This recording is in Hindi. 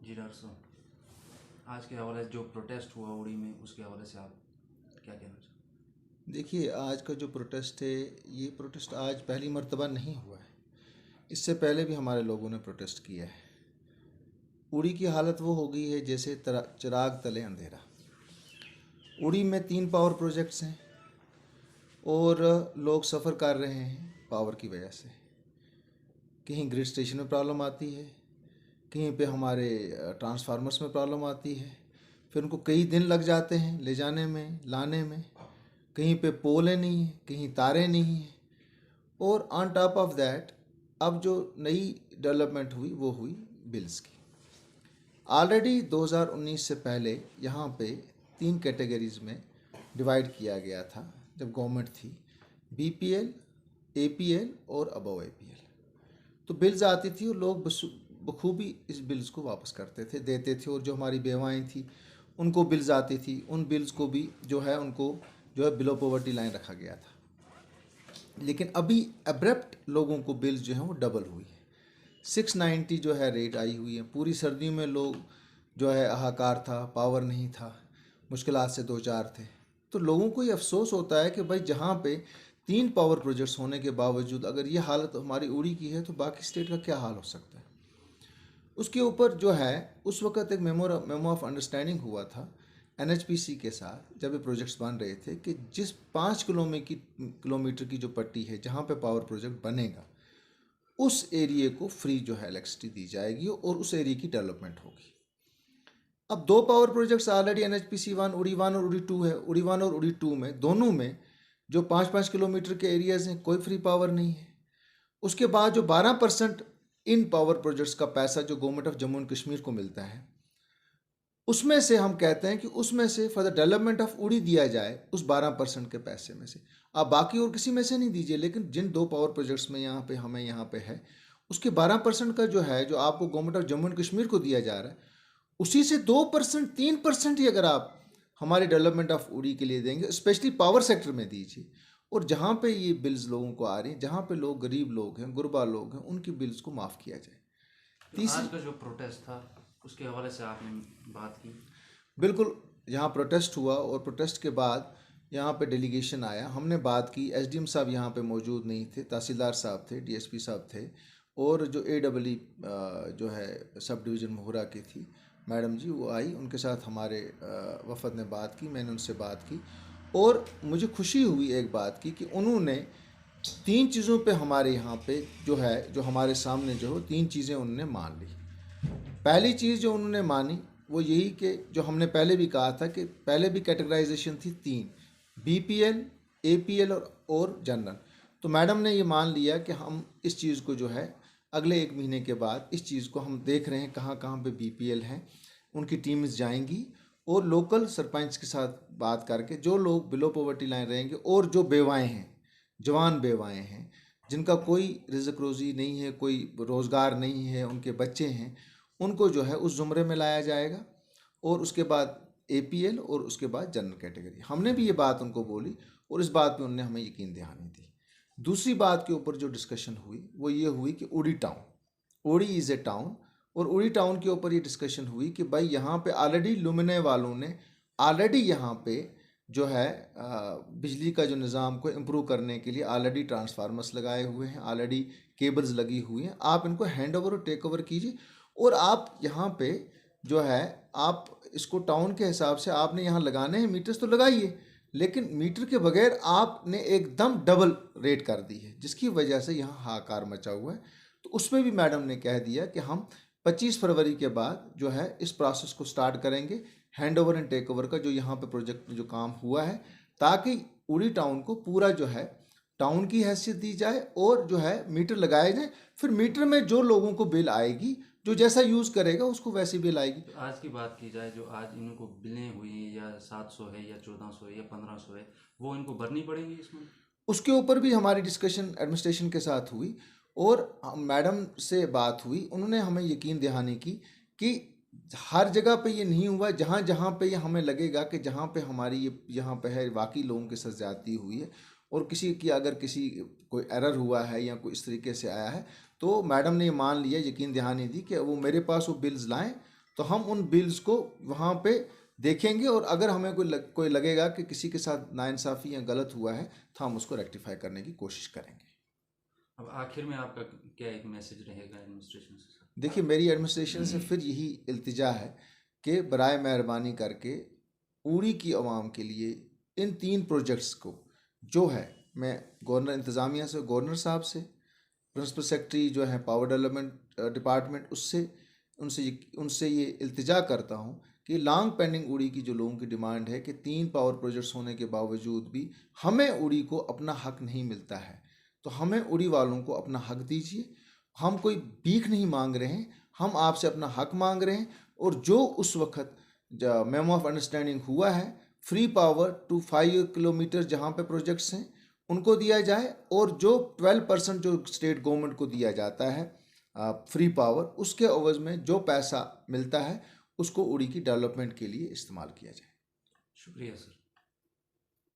जी डॉक्टर साहब, आज के हवाले से जो प्रोटेस्ट हुआ उड़ी में, उसके हवाले से आप क्या कहना चाहते देखिए, आज का जो प्रोटेस्ट है, ये प्रोटेस्ट आज पहली मर्तबा नहीं हुआ है। इससे पहले भी हमारे लोगों ने प्रोटेस्ट किया है। उड़ी की हालत वो हो गई है जैसे चिराग तले अंधेरा। उड़ी में 3 पावर प्रोजेक्ट्स हैं और लोग सफ़र कर रहे हैं पावर की वजह से। कहीं ग्रिड स्टेशन में प्रॉब्लम आती है, कहीं पे हमारे ट्रांसफार्मर्स में प्रॉब्लम आती है, फिर उनको कई दिन लग जाते हैं ले जाने में लाने में। कहीं पे पोलें नहीं हैं, कहीं तारें नहीं हैं। और ऑन टॉप ऑफ दैट अब जो नई डेवलपमेंट हुई वो हुई बिल्स की। ऑलरेडी 2019 से पहले यहाँ पे 3 कैटेगरीज में डिवाइड किया गया था जब गवर्नमेंट थी, बीपीएल, एपीएल और अबव एपीएल। तो बिल्स आती थी और लोग बखूबी इस बिल्स को वापस करते थे, देते थे। और जो हमारी बेवाएँ थी उनको बिल्स आती थी, उन बिल्स को भी जो है उनको जो है बिलो पॉवर्टी लाइन रखा गया था। लेकिन अभी अब्रप्ट लोगों को बिल्स जो हैं वो डबल हुई है। 690 जो है रेट आई हुई है। पूरी सर्दियों में लोग जो है हाहाकार था, पावर नहीं था, मुश्किलात से दो चार थे। तो लोगों को ये अफसोस होता है कि भाई जहाँ पे 3 पावर प्रोजेक्ट्स होने के बावजूद अगर ये हालत हमारी उड़ी की है तो बाकी स्टेट का क्या हाल हो सकता है। उसके ऊपर जो है उस वक़्त एक मेमो ऑफ अंडरस्टैंडिंग हुआ था एनएचपीसी के साथ, जब ये प्रोजेक्ट्स बन रहे थे कि जिस 5 किलोमीटर की जो पट्टी है जहाँ पे पावर प्रोजेक्ट बनेगा उस एरिए को फ्री जो है इलेक्ट्रिसिटी दी जाएगी और उस एरिए की डेवलपमेंट होगी। अब 2 पावर प्रोजेक्ट्स ऑलरेडी एनएचपीसी 1 और उड़ी 2 है। उड़ी 1 और उड़ी 2 में दोनों में जो 5-5 किलोमीटर के एरियाज हैं कोई फ्री पावर नहीं है। उसके बाद जो 12% इन पावर प्रोजेक्ट्स का पैसा जो government of Jammu and Kashmir को मिलता है, उसमें से हम कहते हैं कि उसमें से फॉर द डेवलपमेंट ऑफ उड़ी दिया जाए उस 12% के पैसे में से। आप बाकी और किसी में से नहीं दीजिए, लेकिन जिन 2 पावर प्रोजेक्ट्स में यहाँ पे हमें यहाँ पे है उसके 12% का जो है जो आपको government of Jammu and Kashmir को दिया जा रहा है, उसी से 2% 3% ही अगर आप हमारे डेवलपमेंट ऑफ उड़ी के लिए देंगे, स्पेशली पावर सेक्टर में दीजिए। और जहाँ पे ये बिल्स लोगों को आ रही हैं, जहाँ पे लोग गरीब लोग हैं, गुरबा लोग हैं, उनकी बिल्स को माफ़ किया जाए। हैं? आज तीसरी, का जो प्रोटेस्ट था उसके हवाले से आपने बात की। बिल्कुल, यहाँ प्रोटेस्ट हुआ और प्रोटेस्ट के बाद यहाँ पे डेलीगेशन आया, हमने बात की। एसडीएम साहब यहाँ पे मौजूद नहीं थे, तहसीलदार साहब थे, डीएसपी साहब थे, और जो एडब्ल्यू जो है सब डिवीज़न मोहरा की थी मैडम जी, वो आई। उनके साथ हमारे वफद ने बात की, मैंने उनसे बात की और मुझे खुशी हुई एक बात की कि उन्होंने 3 चीज़ों पे हमारे यहाँ पे जो है जो हमारे सामने जो 3 चीज़ें उन्होंने मान ली। पहली चीज़ जो उन्होंने मानी वो यही कि जो हमने पहले भी कहा था कि पहले भी कैटेगराइजेशन थी 3, बीपीएल, एपीएल और जनरल। तो मैडम ने ये मान लिया कि हम इस चीज़ को जो है अगले 1 महीने के बाद इस चीज़ को हम देख रहे हैं कहाँ कहाँ पे बीपीएल हैं, उनकी टीम्स जाएंगी और लोकल सरपंच के साथ बात करके जो लोग बिलो पॉवर्टी लाइन रहेंगे और जो बेवाएँ हैं, जवान बेवाएँ हैं, जिनका कोई रिज़्क रोज़ी नहीं है, कोई रोज़गार नहीं है, उनके बच्चे हैं, उनको जो है उस ज़ुमरे में लाया जाएगा। और उसके बाद एपीएल और उसके बाद जनरल कैटेगरी। हमने भी ये बात उनको बोली और इस बात पे उन्होंने हमें यकीन दहानी दी। दूसरी बात के ऊपर जो डिस्कशन हुई वो ये हुई कि उड़ी टाउन, उड़ी इज़ ए टाउन, और उड़ी टाउन के ऊपर ये डिस्कशन हुई कि भाई यहाँ पे ऑलरेडी लुमिने वालों ने ऑलरेडी यहाँ पे जो है बिजली का जो निज़ाम को इम्प्रूव करने के लिए ऑलरेडी ट्रांसफार्मर्स लगाए हुए हैं, ऑलरेडी केबल्स लगी हुई हैं। आप इनको हैंड ओवर और टेक ओवर कीजिए और आप यहाँ पे जो है आप इसको टाउन के हिसाब से आपने यहाँ लगाने हैं मीटर्स तो लगाइए, लेकिन मीटर के बगैर आपने एकदम डबल रेट कर दी है, जिसकी वजह से यहाँ हाहाकार मचा हुआ है। तो उसमें भी मैडम ने कह दिया कि हम 25 फरवरी के बाद जो है इस प्रोसेस को स्टार्ट करेंगे, hand over and take over का जो यहाँ पे प्रोजेक्ट में जो काम हुआ है, ताकि उड़ी टाउन को पूरा जो है टाउन की हैसियत दी जाए और जो है मीटर लगाए जाए। फिर मीटर में जो लोगों को बिल आएगी, जो जैसा यूज़ करेगा उसको वैसी बिल आएगी। तो आज की बात की जाए, जो आज इनको बिलें हुई हैं, या 700 है या 1400 है या 1500 है, वो इनको भरनी पड़ेंगी इसमें। उसके ऊपर भी हमारी डिस्कशन एडमिनिस्ट्रेशन के साथ हुई और मैडम से बात हुई। उन्होंने हमें यकीन दहानी की कि हर जगह पे ये नहीं हुआ, जहाँ जहाँ पे ये हमें लगेगा कि जहाँ पे हमारी ये यहाँ पे है वाकई लोगों के साथ ज़्यादती हुई है और किसी की अगर किसी कोई एरर हुआ है या कोई इस तरीके से आया है, तो मैडम ने ये मान लिया, यकीन दहानी दी कि वो मेरे पास वो बिल्स लाएं तो हम उन बिल्स को वहाँ पे देखेंगे, और अगर हमें कोई लगेगा कि किसी के साथ नाइंसाफ़ी या गलत हुआ है तो हम उसको रेक्टिफाई करने की कोशिश करेंगे। अब आखिर में आपका क्या एक मैसेज रहेगा एडमिनिस्ट्रेशन से सर? देखिए, मेरी एडमिनिस्ट्रेशन से फिर यही इल्तिजा है कि बराए मेहरबानी करके उड़ी की आवाम के लिए इन 3 प्रोजेक्ट्स को जो है, मैं गवर्नर इंतज़ामिया से, गवर्नर साहब से, प्रिंसिपल सेक्रेटरी जो है पावर डेवलपमेंट डिपार्टमेंट, उनसे ये इल्तिजा करता हूँ कि लॉन्ग पेंडिंग उड़ी की जो लोगों की डिमांड है कि 3 पावर प्रोजेक्ट्स होने के बावजूद भी हमें उड़ी को अपना हक नहीं मिलता है, तो हमें उड़ी वालों को अपना हक दीजिए। हम कोई भीख नहीं मांग रहे हैं, हम आपसे अपना हक मांग रहे हैं। और जो उस वक्त मेमो ऑफ अंडरस्टैंडिंग हुआ है, फ्री पावर टू 5 किलोमीटर जहाँ पे प्रोजेक्ट्स हैं उनको दिया जाए, और जो 12% जो स्टेट गवर्नमेंट को दिया जाता है फ्री पावर, उसके एवज में जो पैसा मिलता है उसको उड़ी की डेवलपमेंट के लिए इस्तेमाल किया जाए। शुक्रिया सर।